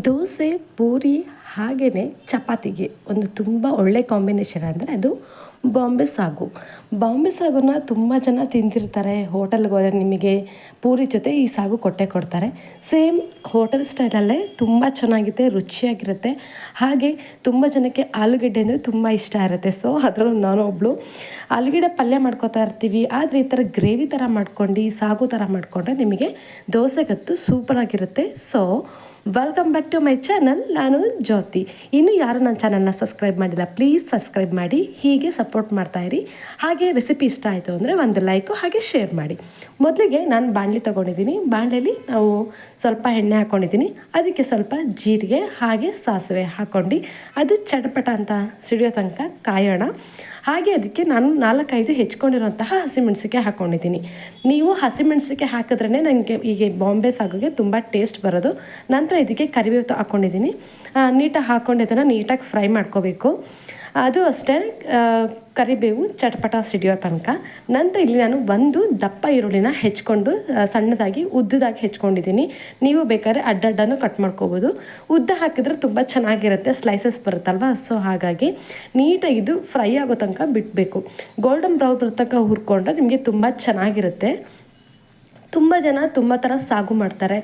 ದೋಸೆ, ಪೂರಿ ಹಾಗೆಯೇ ಚಪಾತಿಗೆ ಒಂದು ತುಂಬ ಒಳ್ಳೆ ಕಾಂಬಿನೇಷನ್ ಅಂದರೆ ಅದು ಬಾಂಬೆ ಸಾಗು. ಬಾಂಬೆ ಸಾಗುನ ತುಂಬ ಜನ ತಿಂತಿರ್ತಾರೆ. ಹೋಟೆಲ್ಗೆ ಹೋದರೆ ನಿಮಗೆ ಪೂರಿ ಜೊತೆ ಈ ಸಾಗು ಕೊಟ್ಟೇ ಕೊಡ್ತಾರೆ. ಸೇಮ್ ಹೋಟೆಲ್ ಸ್ಟೈಲಲ್ಲೇ ತುಂಬ ಚೆನ್ನಾಗಿದೆ, ರುಚಿಯಾಗಿರುತ್ತೆ. ಹಾಗೆ ತುಂಬ ಜನಕ್ಕೆ ಆಲೂಗೆಡ್ಡೆ ಅಂದರೆ ತುಂಬ ಇಷ್ಟ ಇರುತ್ತೆ. ಸೊ ಅದರಲ್ಲೂ ನಾನು ಒಬ್ಬಳು. ಆಲೂಗೆಡ್ಡೆ ಪಲ್ಯ ಮಾಡ್ಕೊತಾ ಇರ್ತೀವಿ, ಆದರೆ ಈ ಥರ ಗ್ರೇವಿ ಥರ ಮಾಡ್ಕೊಂಡು ಸಾಗು ಥರ ಮಾಡಿಕೊಂಡ್ರೆ ನಿಮಗೆ ದೋಸೆಗತ್ತು ಸೂಪರಾಗಿರುತ್ತೆ. So welcome back to my channel. ನಾನು ಜ್ಯೋತಿ. ಇನ್ನು ಯಾರು ನನ್ನ ಚಾನಲ್ನ ಸಬ್ಸ್ಕ್ರೈಬ್ ಮಾಡಿಲ್ಲ, ಪ್ಲೀಸ್ ಸಬ್ಸ್ಕ್ರೈಬ್ ಮಾಡಿ, ಹೀಗೆ ಸಪೋರ್ಟ್ ಮಾಡ್ತಾಯಿರಿ. ಹಾಗೆ ರೆಸಿಪಿ ಇಷ್ಟ ಆಯಿತು ಅಂದರೆ ಒಂದು ಲೈಕು ಹಾಗೆ ಶೇರ್ ಮಾಡಿ. ಮೊದಲಿಗೆ ನಾನು ಬಾಣಲಿ ತೊಗೊಂಡಿದ್ದೀನಿ. ಬಾಣಲೆಯಲ್ಲಿ ನಾವು ಸ್ವಲ್ಪ ಎಣ್ಣೆ ಹಾಕ್ಕೊಂಡಿದ್ದೀನಿ. ಅದಕ್ಕೆ ಸ್ವಲ್ಪ ಜೀರಿಗೆ ಹಾಗೆ ಸಾಸಿವೆ ಹಾಕ್ಕೊಂಡು ಅದು ಚಟಪಟ ಅಂತ ಸಿಡಿಯೋ ತನಕ ಕಾಯೋಣ. ಹಾಗೆ ಅದಕ್ಕೆ ನಾನು 4-5 ಹೆಚ್ಕೊಂಡಿರೋಂತಹ ಹಸಿಮೆಣಸಿಗೆ ಹಾಕ್ಕೊಂಡಿದ್ದೀನಿ. ನೀವು ಹಸಿಮೆಣಸಿಗೆ ಹಾಕಿದ್ರೇ ನನಗೆ ಈಗ ಬಾಂಬೆ ಸಾಗುಗೆ ತುಂಬ ಟೇಸ್ಟ್ ಬರೋದು. ನಂತರ ಇದಕ್ಕೆ ಕರಿಬೇವು ಹಾಕ್ಕೊಂಡಿದ್ದೀನಿ. ನೀಟಾಗಿ ಹಾಕ್ಕೊಂಡು ಇದನ್ನು ನೀಟಾಗಿ ಫ್ರೈ ಮಾಡ್ಕೋಬೇಕು. ಅದು ಅಷ್ಟೇ, ಕರಿಬೇವು ಚಟಪಟ ಸಿಡಿಯೋ ತನಕ. ನಂತರ ಇಲ್ಲಿ ನಾನು ಒಂದು ದಪ್ಪ ಈರುಳ್ಳಿನ ಹೆಚ್ಕೊಂಡು ಸಣ್ಣದಾಗಿ ಉದ್ದದಾಗಿ ಹೆಚ್ಕೊಂಡಿದ್ದೀನಿ. ನೀವು ಬೇಕಾದ್ರೆ ಅಡ್ಡಡ್ಡನೂ ಕಟ್ ಮಾಡ್ಕೋಬೋದು. ಉದ್ದ ಹಾಕಿದ್ರೆ ತುಂಬ ಚೆನ್ನಾಗಿರುತ್ತೆ, ಸ್ಲೈಸಸ್ ಬರುತ್ತಲ್ವ. ಸೊ ಹಾಗಾಗಿ ನೀಟಾಗಿದ್ದು ಫ್ರೈ ಆಗೋ ತನಕ ಬಿಡಬೇಕು. ಗೋಲ್ಡನ್ ಬ್ರೌನ್ ಬರೋ ತನಕ ಹುರ್ಕೊಂಡ್ರೆ ನಿಮಗೆ ತುಂಬ ಚೆನ್ನಾಗಿರುತ್ತೆ. ತುಂಬ ಜನ ತುಂಬ ಥರ ಸಾಗು ಮಾಡ್ತಾರೆ.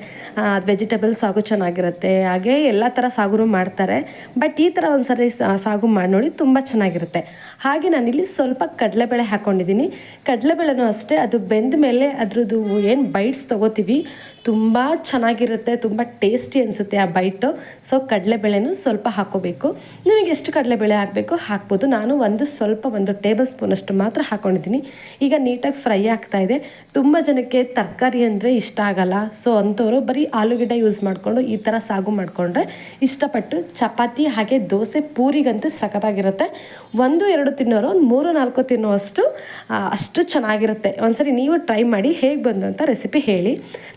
ವೆಜಿಟೇಬಲ್ ಸಾಗು ಚೆನ್ನಾಗಿರುತ್ತೆ, ಹಾಗೆ ಎಲ್ಲ ಥರ ಸಾಗು ಮಾಡ್ತಾರೆ. ಬಟ್ ಈ ಥರ ಒಂದು ಸರಿ ಸಾಗು ಮಾಡಿ ನೋಡಿ, ತುಂಬ ಚೆನ್ನಾಗಿರುತ್ತೆ. ಹಾಗೆ ನಾನಿಲ್ಲಿ ಸ್ವಲ್ಪ ಕಡಲೆಬೇಳೆ ಹಾಕ್ಕೊಂಡಿದ್ದೀನಿ. ಕಡಲೆಬೇಳೆನೂ ಅಷ್ಟೇ, ಅದು ಬೆಂದ ಮೇಲೆ ಅದ್ರದ್ದು ಏನು ಬೈಟ್ಸ್ ತೊಗೋತೀವಿ ತುಂಬ ಚೆನ್ನಾಗಿರುತ್ತೆ, ತುಂಬ ಟೇಸ್ಟಿ ಅನಿಸುತ್ತೆ ಆ ಬೈಟು. ಸೊ ಕಡಲೆಬೇಳೆನೂ ಸ್ವಲ್ಪ ಹಾಕ್ಕೋಬೇಕು. ನಿಮಗೆ ಎಷ್ಟು ಕಡಲೆಬೇಳೆ ಹಾಕಬೇಕು ಹಾಕ್ಬೋದು. ನಾನು ಒಂದು ಟೇಬಲ್ ಸ್ಪೂನಷ್ಟು ಮಾತ್ರ ಹಾಕ್ಕೊಂಡಿದ್ದೀನಿ. ಈಗ ನೀಟಾಗಿ ಫ್ರೈ ಆಗ್ತಾಯಿದೆ. ತುಂಬ ಜನಕ್ಕೆ ತರಕಾರಿ ಅಂದರೆ ಇಷ್ಟ ಆಗಲ್ಲ. ಸೊ ಅಂಥವರು ಬರೀ ಆಲೂಗೆಡ್ಡೆ ಯೂಸ್ ಮಾಡಿಕೊಂಡು ಈ ಥರ ಸಾಗು ಮಾಡಿಕೊಂಡ್ರೆ ಇಷ್ಟಪಟ್ಟು ಚಪಾತಿ ಹಾಗೆ ದೋಸೆ ಪೂರಿಗಂತೂ ಸಖತ್ತಾಗಿರುತ್ತೆ. 1-2 ತಿನ್ನೋರು 3-4 ತಿನ್ನೋವಷ್ಟು ಅಷ್ಟು ಚೆನ್ನಾಗಿರುತ್ತೆ. ಒಂದ್ಸರಿ ನೀವು ಟ್ರೈ ಮಾಡಿ ಹೇಗೆ ಬಂದು ಅಂತ ರೆಸಿಪಿ ಹೇಳಿ.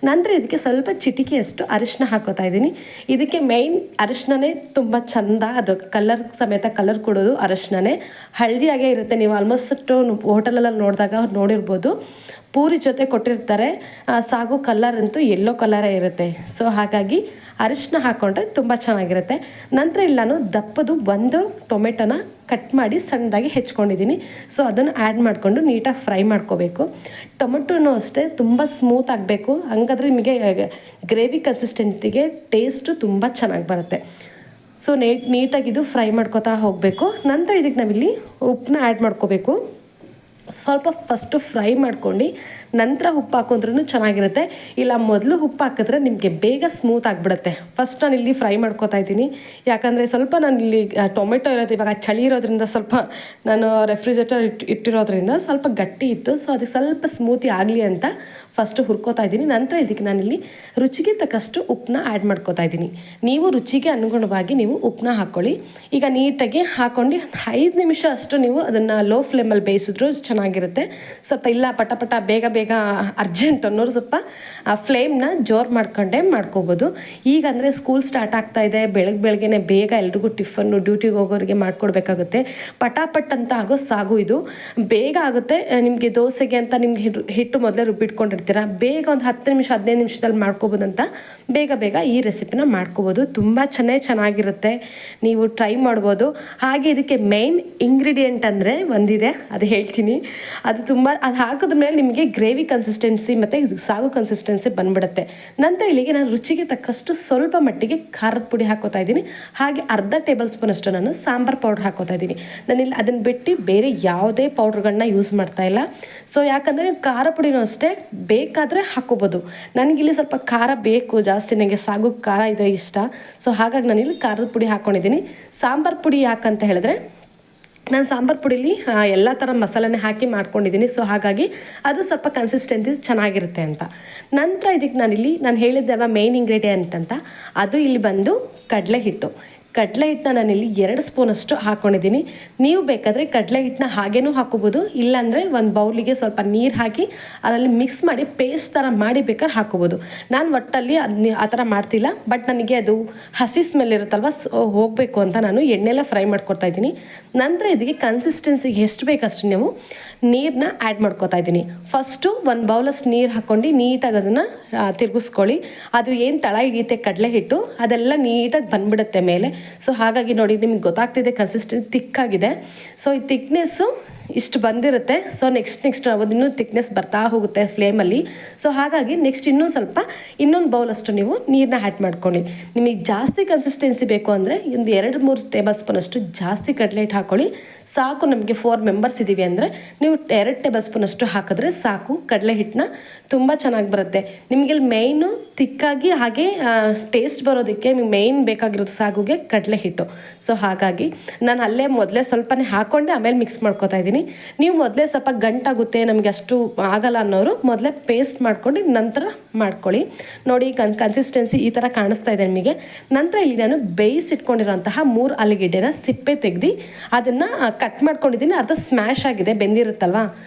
ನಂತರ ಇದಕ್ಕೆ ಸ್ವಲ್ಪ ಚಿಟಿಕೆಯಷ್ಟು ಅರಿಶಿನ ಹಾಕೋತಾ ಇದ್ದೀನಿ. ಇದಕ್ಕೆ ಮೇಯ್ನ್ ಅರಿಶಿನನೇ ತುಂಬ ಚೆಂದ, ಅದು ಕಲರ್ ಸಮೇತ ಕಲರ್ ಕೊಡೋದು ಅರಿಶಿನನೇ. ಹಳದಿಯಾಗೇ ಇರುತ್ತೆ. ನೀವು ಆಲ್ಮೋಸ್ಟ್ ಹೋಟೆಲೆಲ್ಲ ನೋಡಿದಾಗ ನೋಡಿರ್ಬೋದು, ಪೂರಿ ಜೊತೆ ಕೊಟ್ಟಿರ್ತಾರೆ. ಸಾಗು ಕಲರ್ ಅಂತೂ ಯೆಲ್ಲೋ ಕಲರೇ ಇರುತ್ತೆ. ಸೊ ಹಾಗಾಗಿ ಅರಿಶಿನ ಹಾಕ್ಕೊಂಡ್ರೆ ತುಂಬ ಚೆನ್ನಾಗಿರುತ್ತೆ. ನಂತರ ಇಲ್ಲಿ ನಾನು ದಪ್ಪದು ಒಂದು ಟೊಮೆಟೊನ ಕಟ್ ಮಾಡಿ ಸಣ್ಣದಾಗಿ ಹೆಚ್ಕೊಂಡಿದ್ದೀನಿ. ಸೊ ಅದನ್ನು ಆ್ಯಡ್ ಮಾಡಿಕೊಂಡು ನೀಟಾಗಿ ಫ್ರೈ ಮಾಡ್ಕೋಬೇಕು. ಟೊಮೆಟೊನೂ ಅಷ್ಟೇ ತುಂಬ ಸ್ಮೂತ್ ಆಗಬೇಕು, ಹಂಗಾದ್ರೆ ನಿಮಗೆ ಗ್ರೇವಿ ಕನ್ಸಿಸ್ಟೆಂಟಿಗೆ ಟೇಸ್ಟು ತುಂಬ ಚೆನ್ನಾಗಿ ಬರುತ್ತೆ. ಸೊ ನೀಟಾಗಿದು ಫ್ರೈ ಮಾಡ್ಕೋತಾ ಹೋಗಬೇಕು. ನಂತರ ಇದಕ್ಕೆ ನಾವಿಲ್ಲಿ ಉಪ್ಪನ್ನ ಆ್ಯಡ್ ಮಾಡ್ಕೋಬೇಕು. ಸ್ವಲ್ಪ ಫಸ್ಟು ಫ್ರೈ ಮಾಡ್ಕೊಂಡು ನಂತರ ಉಪ್ಪು ಹಾಕೊಂಡ್ರೂ ಚೆನ್ನಾಗಿರುತ್ತೆ. ಇಲ್ಲ ಮೊದಲು ಉಪ್ಪು ಹಾಕಿದ್ರೆ ನಿಮಗೆ ಬೇಗ ಸ್ಮೂತ್ ಆಗಿಬಿಡುತ್ತೆ. ಫಸ್ಟ್ ನಾನು ಇಲ್ಲಿ ಫ್ರೈ ಮಾಡ್ಕೋತಾ ಇದ್ದೀನಿ. ಯಾಕಂದರೆ ಸ್ವಲ್ಪ ನಾನು ಇಲ್ಲಿ ಟೊಮೆಟೊ ಇರೋದು ಇವಾಗ ಚಳಿ ಇರೋದ್ರಿಂದ ಸ್ವಲ್ಪ ನಾನು ರೆಫ್ರಿಜರೇಟರ್ ಇಟ್ಟಿರೋದ್ರಿಂದ ಸ್ವಲ್ಪ ಗಟ್ಟಿ ಇತ್ತು. ಸೊ ಅದಕ್ಕೆ ಸ್ವಲ್ಪ ಸ್ಮೂತಿ ಆಗಲಿ ಅಂತ ಫಸ್ಟು ಹುರ್ಕೋತಾ ಇದ್ದೀನಿ. ನಂತರ ಇದಕ್ಕೆ ನಾನಿಲ್ಲಿ ರುಚಿಗೆ ತಕ್ಕಷ್ಟು ಉಪ್ಪನ್ನ ಆ್ಯಡ್ ಮಾಡ್ಕೋತಾ ಇದ್ದೀನಿ. ನೀವು ರುಚಿಗೆ ಅನುಗುಣವಾಗಿ ನೀವು ಉಪ್ಪನ್ನ ಹಾಕ್ಕೊಳ್ಳಿ. ಈಗ ನೀಟಾಗಿ ಹಾಕ್ಕೊಂಡು 5 ನಿಮಿಷ ಅಷ್ಟು ನೀವು ಅದನ್ನು ಲೋ ಫ್ಲೇಮಲ್ಲಿ ಬೇಯಿಸಿದ್ರು ಚೆನ್ನಾಗಿರುತ್ತೆ. ಸ್ವಲ್ಪ ಇಲ್ಲ ಪಟ ಬೇಗ ಅರ್ಜೆಂಟ್ ಅನ್ನೋರು ಸ್ವಲ್ಪ ಫ್ಲೇಮ್ನ ಜೋರು ಮಾಡ್ಕೋಬೋದು. ಈಗ ಅಂದರೆ ಸ್ಕೂಲ್ ಸ್ಟಾರ್ಟ್ ಆಗ್ತಾ ಇದೆ, ಬೆಳಗ್ಗೆನೇ ಬೇಗ ಎಲ್ರಿಗೂ ಟಿಫನ್ನು ಡ್ಯೂಟಿಗೆ ಹೋಗೋರಿಗೆ ಮಾಡಿಕೊಡ್ಬೇಕಾಗುತ್ತೆ. ಪಟಾಪಟ್ ಅಂತ ಆಗೋ ಸಾಗು ಇದು. ಬೇಗ ಆಗುತ್ತೆ. ನಿಮಗೆ ದೋಸೆಗೆ ಅಂತ ನಿಮ್ಗೆ ಹಿಟ್ಟು ಮೊದಲೇ ರುಬ್ಬಿಟ್ಕೊಂಡಿರ್ತೀರ, ಬೇಗ ಒಂದು 10 ನಿಮಿಷ 15 ನಿಮಿಷದಲ್ಲಿ ಮಾಡ್ಕೋಬೋದು ಅಂತ ಬೇಗ ಈ ರೆಸಿಪಿನ ಮಾಡ್ಕೋಬೋದು. ತುಂಬ ಚೆನ್ನಾಗಿರುತ್ತೆ, ನೀವು ಟ್ರೈ ಮಾಡ್ಬೋದು. ಹಾಗೆ ಇದಕ್ಕೆ ಮೇಯ್ನ್ ಇಂಗ್ರೀಡಿಯೆಂಟ್ ಅಂದರೆ ಒಂದಿದೆ, ಅದು ಹೇಳ್ತೀನಿ. ಅದು ಹಾಕಿದ ಮೇಲೆ ನಿಮಗೆ ಗ್ರೇವಿ ಕನ್ಸಿಸ್ಟೆನ್ಸಿ ಮತ್ತು ಸಾಗು ಕನ್ಸಿಸ್ಟೆನ್ಸಿ ಬಂದ್ಬಿಡುತ್ತೆ. ನಂತರ ಇಲ್ಲಿಗೆ ನಾನು ರುಚಿಗೆ ತಕ್ಕಷ್ಟು ಸ್ವಲ್ಪ ಮಟ್ಟಿಗೆ ಖಾರದ ಪುಡಿ ಹಾಕೋತಾ ಇದ್ದೀನಿ. ಹಾಗೆ ಅರ್ಧ ಟೇಬಲ್ ಸ್ಪೂನ್ ಅಷ್ಟು ನಾನು ಸಾಂಬಾರು ಪೌಡ್ರ್ ಹಾಕೋತಾ ಇದ್ದೀನಿ. ನಾನಿಲ್ಲಿ ಅದನ್ನು ಬಿಟ್ಟು ಬೇರೆ ಯಾವುದೇ ಪೌಡ್ರ್ಗಳನ್ನ ಯೂಸ್ ಮಾಡ್ತಾ ಇಲ್ಲ. ಸೊ ಯಾಕಂದರೆ ಖಾರ ಪುಡಿನೂ ಅಷ್ಟೇ ಬೇಕಾದರೆ ಹಾಕ್ಕೋಬೋದು. ನನಗಿಲ್ಲಿ ಸ್ವಲ್ಪ ಖಾರ ಬೇಕು ಜಾಸ್ತಿ, ನನಗೆ ಸಾಗು ಖಾರ ಇದೆ ಇಷ್ಟ. ಸೊ ಹಾಗಾಗಿ ನಾನಿಲ್ಲಿ ಖಾರದ ಪುಡಿ ಹಾಕ್ಕೊಂಡಿದ್ದೀನಿ. ಸಾಂಬಾರು ಪುಡಿ ಯಾಕಂತ ಹೇಳಿದ್ರೆ ನಾನು ಸಾಂಬಾರು ಪುಡಿಲಿ ಎಲ್ಲ ಥರ ಮಸಾಲೆನೇ ಹಾಕಿ ಮಾಡ್ಕೊಂಡಿದ್ದೀನಿ. ಸೊ ಹಾಗಾಗಿ ಅದು ಸ್ವಲ್ಪ ಕನ್ಸಿಸ್ಟೆನ್ಸಿ ಚೆನ್ನಾಗಿರುತ್ತೆ ಅಂತ. ನಂತರ ಇದಕ್ಕೆ ನಾನು ಹೇಳಿದ್ದೆಲ್ಲ ಮೇಯ್ನ್ ಇಂಗ್ರೀಡಿಯೆಂಟ್ ಅಂತ, ಅದು ಇಲ್ಲಿ ಬಂದು ಕಡಲೆ ಹಿಟ್ಟು. ಕಡಲೆ ಹಿಟ್ಟನ್ನ ನಾನಿಲ್ಲಿ 2 ಸ್ಪೂನಷ್ಟು ಹಾಕ್ಕೊಂಡಿದ್ದೀನಿ. ನೀವು ಬೇಕಾದರೆ ಕಡಲೆ ಹಿಟ್ಟನ್ನ ಹಾಗೇನೂ ಹಾಕೋಬೋದು, ಇಲ್ಲಾಂದರೆ ಒಂದು ಬೌಲಿಗೆ ಸ್ವಲ್ಪ ನೀರು ಹಾಕಿ ಅದರಲ್ಲಿ ಮಿಕ್ಸ್ ಮಾಡಿ ಪೇಸ್ಟ್ ಥರ ಮಾಡಿ ಬೇಕಾದ್ರೆ ಹಾಕೋಬೋದು. ನಾನು ಒಟ್ಟಲ್ಲಿ ಆ ಥರ ಮಾಡ್ತಿಲ್ಲ, ಬಟ್ ನನಗೆ ಅದು ಹಸಿ ಸ್ಮೆಲ್ ಇರುತ್ತಲ್ವ ಹೋಗಬೇಕು ಅಂತ ನಾನು ಎಣ್ಣೆಲ್ಲ ಫ್ರೈ ಮಾಡ್ಕೊತಾ ಇದ್ದೀನಿ. ನಂತರ ಇದಕ್ಕೆ ಕನ್ಸಿಸ್ಟೆನ್ಸಿಗೆ ಎಷ್ಟು ಬೇಕಷ್ಟು ನೀವು ನೀರನ್ನ ಆ್ಯಡ್ ಮಾಡ್ಕೊತಾ ಇದ್ದೀನಿ. ಫಸ್ಟು ಒಂದು ಬೌಲಷ್ಟು ನೀರು ಹಾಕ್ಕೊಂಡು ನೀಟಾಗಿ ಅದನ್ನು ತಿರುಗಿಸ್ಕೊಳ್ಳಿ. ಅದು ಏನು ತಳ ಹಿಡಿಯುತ್ತೆ ಕಡಲೆ ಹಿಟ್ಟು ಅದೆಲ್ಲ ನೀಟಾಗಿ ಬಂದ್ಬಿಡುತ್ತೆ ಮೇಲೆ. ಸೊ ಹಾಗಾಗಿ ನೋಡಿ ನಿಮ್ಗೆ ಗೊತ್ತಾಗ್ತಿದೆ ಕನ್ಸಿಸ್ಟೆನ್ಸಿ ತಿಕ್ಕಾಗಿದೆ. ಸೊ ಈ ತಿಕ್ನೆಸ್ಸು ಇಷ್ಟು ಬಂದಿರುತ್ತೆ. ಸೊ ನೆಕ್ಸ್ಟ್ ಇನ್ನೂ ತಿಕ್ನೆಸ್ ಬರ್ತಾ ಹೋಗುತ್ತೆ ಫ್ಲೇಮಲ್ಲಿ. ಸೊ ಹಾಗಾಗಿ ನೆಕ್ಸ್ಟ್ ಇನ್ನೊಂದು ಬೌಲಷ್ಟು ನೀವು ನೀರನ್ನ ಆ್ಯಡ್ ಮಾಡ್ಕೊಳ್ಳಿ. ನಿಮಗೆ ಜಾಸ್ತಿ ಕನ್ಸಿಸ್ಟೆನ್ಸಿ ಬೇಕು ಅಂದರೆ ಒಂದು 2-3 ಟೇಬಲ್ ಸ್ಪೂನಷ್ಟು ಜಾಸ್ತಿ ಕಡಲೆ ಹಿಟ್ಟು ಹಾಕ್ಕೊಳ್ಳಿ ಸಾಕು. ನಮಗೆ 4 ಮೆಂಬರ್ಸ್ ಇದ್ದೀವಿ ಅಂದರೆ ನೀವು 2 ಟೇಬಲ್ ಸ್ಪೂನಷ್ಟು ಹಾಕಿದ್ರೆ ಸಾಕು. ಕಡಲೆ ಹಿಟ್ಟನ್ನ ತುಂಬ ಚೆನ್ನಾಗಿ ಬರುತ್ತೆ ನಿಮಗೆ. ಮೇಯ್ನು ತಿಕ್ಕಾಗಿ ಹಾಗೆ ಟೇಸ್ಟ್ ಬರೋದಕ್ಕೆ ಮೇಯ್ನ್ ಬೇಕಾಗಿರೋದು ಸಾಗುಗೆ ಕಡಲೆ ಹಿಟ್ಟು. ಸೊ ಹಾಗಾಗಿ ನಾನು ಅಲ್ಲೇ ಮೊದಲೇ ಸ್ವಲ್ಪನೇ ಹಾಕ್ಕೊಂಡೆ ಆಮೇಲೆ ಮಿಕ್ಸ್ ಮಾಡ್ಕೊತಾ ಇದ್ದೀನಿ. ನೀವು ಮೊದಲೇ ಸ್ವಲ್ಪ ಗಂಟಾಗುತ್ತೆ ನಮಗೆ ಅಷ್ಟು ಆಗಲ್ಲ ಅನ್ನೋರು ಮೊದಲೇ ಪೇಸ್ಟ್ ಮಾಡ್ಕೊಂಡು ನಂತರ ಮಾಡ್ಕೊಳ್ಳಿ. ನೋಡಿ ಕನ್ಸಿಸ್ಟೆನ್ಸಿ ಈ ಥರ ಕಾಣಿಸ್ತಾ ಇದೆ ನಿಮಗೆ. ನಂತರ ಇಲ್ಲಿ ನಾನು ಬೇಯಿಸಿಟ್ಕೊಂಡಿರೋಂತಹ 3 ಆಲೂಗೆಡ್ಡೆನ ಸಿಪ್ಪೆ ತೆಗೆದು ಅದನ್ನು ಕಟ್ ಮಾಡ್ಕೊಂಡಿದ್ದೀನಿ. ಅರ್ಧ ಸ್ಮ್ಯಾಶ್ ಆಗಿದೆ, ಬೆಂದಿರುತ್ತಲ್ವ,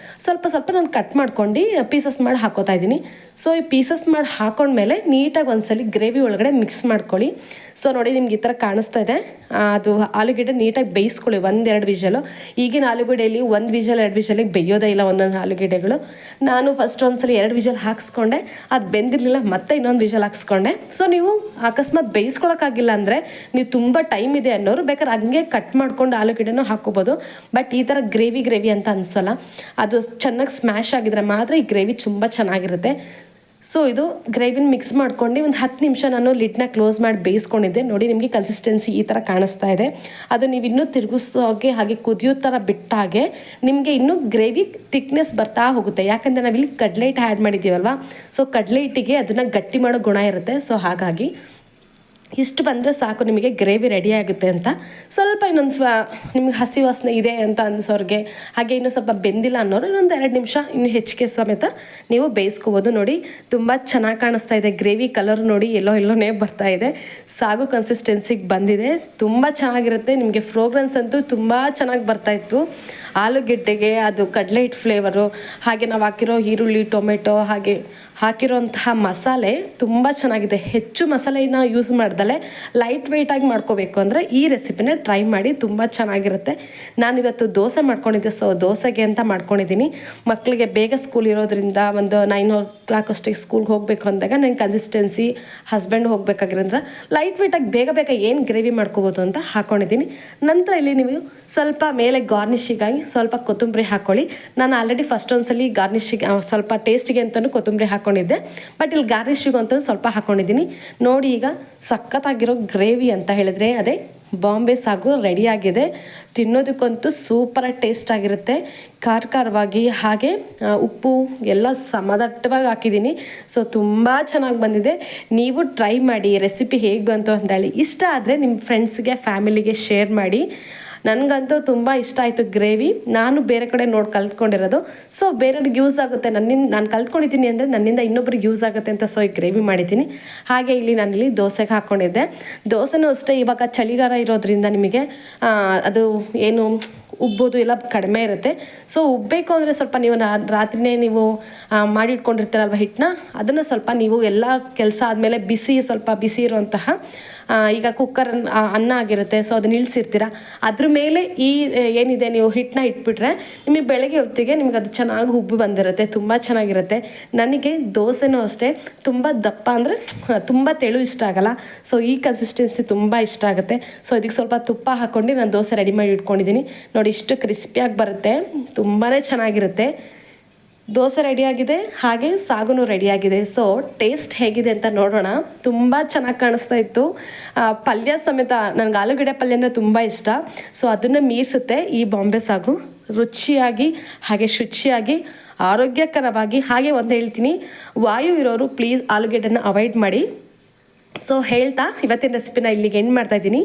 ಸ್ವಲ್ಪ ನಾನು ಕಟ್ ಮಾಡ್ಕೊಂಡು ಪೀಸಸ್ ಮಾಡಿ ಹಾಕೋತಾ ಇದ್ದೀನಿ. ಸೊ ಈ ಪೀಸಸ್ ಮಾಡಿ ಹಾಕೊಂಡ್ಮೇಲೆ ನೀಟಾಗಿ ಒಂದ್ಸಲಿ ಗ್ರೇವಿ ಒಳಗಡೆ ಮಿಕ್ಸ್ ಮಾಡ್ಕೊಳ್ಳಿ. ಸೊ ನೋಡಿ ನಿಮ್ಗೆ ಈ ಥರ ಕಾಣಿಸ್ತಾ ಇದೆ. ಅದು ಆಲೂಗೆಡ್ಡೆ ನೀಟಾಗಿ ಬೇಯಿಸ್ಕೊಳ್ಳಿ 1-2 ವಿಷಲು. ಈಗಿನ ಆಲೂಗೆಡ್ಡೆಯಲ್ಲಿ 1 ವಿಷಲ್ 2 ವಿಷಲಿಗೆ ಬೇಯೋದೇ ಇಲ್ಲ ಒಂದೊಂದು ಆಲೂಗೆಡ್ಡೆಗಳು. ನಾನು ಫಸ್ಟ್ ಒಂದ್ಸಲಿ 2 ವಿಷಲ್ ಹಾಕ್ಸ್ಕೊಂಡೆ, ಅದು ಬೆಂದಿರಲಿಲ್ಲ, ಮತ್ತೆ ಇನ್ನೊಂದು ವಿಷಲ್ ಹಾಕ್ಸ್ಕೊಂಡೆ. ಸೊ ನೀವು ಅಕಸ್ಮಾತ್ ಬೇಯಿಸ್ಕೊಳಕ್ಕಾಗಿಲ್ಲ ಅಂದರೆ ನೀವು ತುಂಬ ಟೈಮ್ ಇದೆ ಅನ್ನೋರು ಬೇಕಾದ್ರೆ ಹಂಗೆ ಕಟ್ ಮಾಡ್ಕೊಂಡು ಆಲೂಗೆಡ್ಡೆನೂ ಹಾಕೋಬೋದು. ಬಟ್ ಈ ಥರ ಗ್ರೇವಿ ಅಂತ ಅನಿಸೋಲ್ಲ. ಅದು ಚೆನ್ನಾಗಿ ಸ್ಮ್ಯಾಶ್ ಆಗಿದ್ರೆ ಮಾತ್ರ ಈ ಗ್ರೇವಿ ತುಂಬ ಚೆನ್ನಾಗಿರುತ್ತೆ. ಸೊ ಇದು ಗ್ರೇವಿನ ಮಿಕ್ಸ್ ಮಾಡ್ಕೊಂಡು ಒಂದು 10 ನಿಮಿಷ ನಾನು ಲಿಡ್ನ ಕ್ಲೋಸ್ ಮಾಡಿ ಬೇಯಿಸ್ಕೊಂಡಿದ್ದೆ. ನೋಡಿ ನಿಮಗೆ ಕನ್ಸಿಸ್ಟೆನ್ಸಿ ಈ ಥರ ಕಾಣಿಸ್ತಾ ಇದೆ. ಅದು ನೀವು ಇನ್ನೂ ತಿರುಗಿಸೋಗೆ ಹಾಗೆ ಕುದಿಯೋ ಥರ ಬಿಟ್ಟಾಗೆ ನಿಮಗೆ ಇನ್ನೂ ಗ್ರೇವಿ ಥಿಕ್ನೆಸ್ ಬರ್ತಾ ಹೋಗುತ್ತೆ. ಯಾಕಂದರೆ ನಾವಿಲ್ಲಿ ಕಡಲೆ ಹಿಟ್ಟು ಆ್ಯಡ್ ಮಾಡಿದ್ದೀವಲ್ವ, ಸೊ ಕಡಲೆ ಹಿಟ್ಟಿಗೆ ಅದನ್ನು ಗಟ್ಟಿ ಮಾಡೋ ಗುಣ ಇರುತ್ತೆ. ಸೊ ಹಾಗಾಗಿ ಇಷ್ಟು ಬಂದರೆ ಸಾಕು ನಿಮಗೆ ಗ್ರೇವಿ ರೆಡಿ ಆಗುತ್ತೆ ಅಂತ. ಸ್ವಲ್ಪ ನಿಮಗೆ ಹಸಿ ವಾಸನೆ ಇದೆ ಅಂತ ಅನ್ಸೋರಿಗೆ, ಹಾಗೆ ಇನ್ನೂ ಸ್ವಲ್ಪ ಬೆಂದಿಲ್ಲ ಅನ್ನೋರು ಇನ್ನೊಂದು 2 ನಿಮಿಷ ಇನ್ನು ಹೆಚ್ಚಿಗೆ ಸಮೇತ ನೀವು ಬೇಯಿಸ್ಕೋಬೋದು. ನೋಡಿ ತುಂಬ ಚೆನ್ನಾಗಿ ಕಾಣಿಸ್ತಾ ಇದೆ. ಗ್ರೇವಿ ಕಲರ್ ನೋಡಿ ಎಲ್ಲೋನೇ ಬರ್ತಾ ಇದೆ. ಸಾಗು ಕನ್ಸಿಸ್ಟೆನ್ಸಿಗೆ ಬಂದಿದೆ. ತುಂಬ ಚೆನ್ನಾಗಿರುತ್ತೆ. ನಿಮಗೆ ಫ್ರೋಗ್ರೆನ್ಸ್ ಅಂತೂ ತುಂಬ ಚೆನ್ನಾಗಿ ಬರ್ತಾಯಿತ್ತು. ಆಲೂಗೆಡ್ಡೆಗೆ ಅದು ಕಡಲೆ ಹಿಟ್ಟು ಫ್ಲೇವರು, ಹಾಗೆ ನಾವು ಹಾಕಿರೋ ಈರುಳ್ಳಿ, ಟೊಮೆಟೊ, ಹಾಗೆ ಹಾಕಿರೋಂತಹ ಮಸಾಲೆ ತುಂಬ ಚೆನ್ನಾಗಿದೆ. ಹೆಚ್ಚು ಮಸಾಲೆನ ಯೂಸ್ ಮಾಡ್ದಲೆ ಲೈಟ್ ವೆಯ್ಟಾಗಿ ಮಾಡ್ಕೋಬೇಕು ಅಂದರೆ ಈ ರೆಸಿಪಿನ ಟ್ರೈ ಮಾಡಿ, ತುಂಬ ಚೆನ್ನಾಗಿರುತ್ತೆ. ನಾನಿವತ್ತು ದೋಸೆ ಮಾಡ್ಕೊಂಡಿದ್ದೆ. ಸೊ ದೋಸೆಗೆ ಅಂತ ಮಾಡ್ಕೊಂಡಿದ್ದೀನಿ. ಮಕ್ಕಳಿಗೆ ಬೇಗ ಸ್ಕೂಲ್ ಇರೋದ್ರಿಂದ ಒಂದು 9 o'clock ಅಷ್ಟಿಗೆ ಸ್ಕೂಲ್ಗೆ ಹೋಗಬೇಕು ಅಂದಾಗ ನಂಗೆ ಕನ್ಸಿಸ್ಟೆನ್ಸಿ ಹಸ್ಬೆಂಡ್ ಹೋಗಬೇಕಾಗಿರೋದ್ರ ಲೈಟ್ ವೆಯ್ಟಾಗಿ ಬೇಗ ಏನು ಗ್ರೇವಿ ಮಾಡ್ಕೋಬೋದು ಅಂತ ಹಾಕ್ಕೊಂಡಿದ್ದೀನಿ. ನಂತರ ಇಲ್ಲಿ ನೀವು ಸ್ವಲ್ಪ ಮೇಲೆ ಗಾರ್ನಿಷಿಗಾಗಿ ಸ್ವಲ್ಪ ಕೊತ್ತಂಬರಿ ಹಾಕ್ಕೊಳ್ಳಿ. ನಾನು ಆಲ್ರೆಡಿ ಫಸ್ಟ್ ಒಂದ್ಸಲಿ ಗಾರ್ನಿಷಿಗೆ ಸ್ವಲ್ಪ ಟೇಸ್ಟಿಗೆ ಅಂತಲೂ ಕೊತ್ತಂಬರಿ ಹಾಕ್ಕೊಂಡಿದ್ದೆ, ಬಟ್ ಇಲ್ಲಿ ಗಾರ್ನಿಷಿಗೆ ಅಂತಲೂ ಸ್ವಲ್ಪ ಹಾಕ್ಕೊಂಡಿದ್ದೀನಿ. ನೋಡಿ ಈಗ ಸಖತ್ತಾಗಿರೋ ಗ್ರೇವಿ ಅಂತ ಹೇಳಿದ್ರೆ ಅದೇ ಬಾಂಬೆ ಸಾಗು ರೆಡಿಯಾಗಿದೆ. ತಿನ್ನೋದಕ್ಕಂತೂ ಸೂಪರಾಗಿ ಟೇಸ್ಟ್ ಆಗಿರುತ್ತೆ. ಖಾರವಾಗಿ ಹಾಗೆ ಉಪ್ಪು ಎಲ್ಲ ಸಮದಟ್ಟವಾಗಿ ಹಾಕಿದ್ದೀನಿ. ಸೊ ತುಂಬ ಚೆನ್ನಾಗಿ ಬಂದಿದೆ. ನೀವು ಟ್ರೈ ಮಾಡಿ. ರೆಸಿಪಿ ಹೇಗೆ ಬಂತು ಅಂತ ಹೇಳಿ ಇಷ್ಟ ಆದರೆ ನಿಮ್ಮ ಫ್ರೆಂಡ್ಸ್ಗೆ ಫ್ಯಾಮಿಲಿಗೆ ಶೇರ್ ಮಾಡಿ. ನನಗಂತೂ ತುಂಬ ಇಷ್ಟ ಆಯಿತು ಗ್ರೇವಿ. ನಾನು ಬೇರೆ ಕಡೆ ನೋಡಿ ಕಲ್ತ್ಕೊಂಡಿರೋದು. ಸೊ ಬೇರೆಯವ್ರಿಗೆ ಯೂಸ್ ಆಗುತ್ತೆ. ನಾನು ಕಲ್ತ್ಕೊಂಡಿದ್ದೀನಿ ಅಂದರೆ ನನ್ನಿಂದ ಇನ್ನೊಬ್ರಿಗೆ ಯೂಸ್ ಆಗುತ್ತೆ ಅಂತ ಸೊ ಈ ಗ್ರೇವಿ ಮಾಡಿದ್ದೀನಿ. ಹಾಗೆ ಇಲ್ಲಿ ದೋಸೆಗೆ ಹಾಕ್ಕೊಂಡಿದ್ದೆ. ದೋಸೆನೂ ಅಷ್ಟೇ ಇವಾಗ ಚಳಿಗಾಲ ಇರೋದ್ರಿಂದ ನಿಮಗೆ ಅದು ಏನು ಉಬ್ಬೋದು ಎಲ್ಲ ಕಡಿಮೆ ಇರುತ್ತೆ. ಸೊ ಉಬ್ಬಬೇಕು ಅಂದರೆ ಸ್ವಲ್ಪ ನೀವು ರಾತ್ರಿನೇ ನೀವು ಮಾಡಿಟ್ಕೊಂಡಿರ್ತೀರಲ್ವ ಹಿಟ್ಟನ್ನ, ಅದನ್ನು ಸ್ವಲ್ಪ ನೀವು ಎಲ್ಲ ಕೆಲಸ ಆದಮೇಲೆ ಸ್ವಲ್ಪ ಬಿಸಿ ಇರುವಂತಹ ಈಗ ಕುಕ್ಕರ್ ಅನ್ನ ಆಗಿರುತ್ತೆ. ಸೊ ಅದನ್ನ ಇಳಿಸಿರ್ತೀರ, ಅದ್ರ ಮೇಲೆ ಏನಿದೆ ನೀವು ಹಿಟ್ಟನ್ನ ಇಟ್ಬಿಟ್ರೆ ನಿಮಗೆ ಬೆಳಗ್ಗೆ ಹೊತ್ತಿಗೆ ನಿಮ್ಗೆ ಅದು ಚೆನ್ನಾಗಿ ಉಬ್ಬು ಬಂದಿರುತ್ತೆ. ತುಂಬ ಚೆನ್ನಾಗಿರುತ್ತೆ. ನನಗೆ ದೋಸೆನೂ ಅಷ್ಟೇ ತುಂಬ ದಪ್ಪ ಅಂದರೆ ತುಂಬ ತೆಳು ಇಷ್ಟ ಆಗಲ್ಲ. ಸೊ ಈ ಕನ್ಸಿಸ್ಟೆನ್ಸಿ ತುಂಬ ಇಷ್ಟ ಆಗುತ್ತೆ. ಸೊ ಇದಕ್ಕೆ ಸ್ವಲ್ಪ ತುಪ್ಪ ಹಾಕ್ಕೊಂಡು ನಾನು ದೋಸೆ ರೆಡಿ ಮಾಡಿ ಇಟ್ಕೊಂಡಿದ್ದೀನಿ. ನೋಡಿ ಇಷ್ಟು ಕ್ರಿಸ್ಪಿಯಾಗಿ ಬರುತ್ತೆ, ತುಂಬಾ ಚೆನ್ನಾಗಿರುತ್ತೆ. ದೋಸೆ ರೆಡಿಯಾಗಿದೆ, ಹಾಗೆ ಸಾಗುನು ರೆಡಿಯಾಗಿದೆ. ಸೊ ಟೇಸ್ಟ್ ಹೇಗಿದೆ ಅಂತ ನೋಡೋಣ. ತುಂಬ ಚೆನ್ನಾಗಿ ಕಾಣಿಸ್ತಾ ಇತ್ತು. ಪಲ್ಯ ಸಮೇತ ನನಗೆ ಆಲೂಗಡ್ಡೆ ಪಲ್ಯ ಅಂದರೆ ತುಂಬ ಇಷ್ಟ. ಸೊ ಅದನ್ನು ಮೀರಿಸುತ್ತೆ ಈ ಬಾಂಬೆ ಸಾಗು. ರುಚಿಯಾಗಿ ಹಾಗೆ ಶುಚಿಯಾಗಿ ಆರೋಗ್ಯಕರವಾಗಿ. ಹಾಗೆ ಒಂದು ಹೇಳ್ತೀನಿ, ವಾಯು ಇರೋರು ಪ್ಲೀಸ್ ಆಲೂಗಡ್ಡೆನ ಅವಾಯ್ಡ್ ಮಾಡಿ. ಸೊ ಹೇಳ್ತಾ ಇವತ್ತಿನ ರೆಸಿಪಿನ ಇಲ್ಲಿಗೆ ಎಂಡ್ ಮಾಡ್ತಾಯಿದ್ದೀನಿ.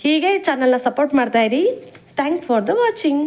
ಹೀಗೆ ಚಾನಲ್ನ ಸಪೋರ್ಟ್ ಮಾಡ್ತಾಯಿರಿ. Thanks for the watching.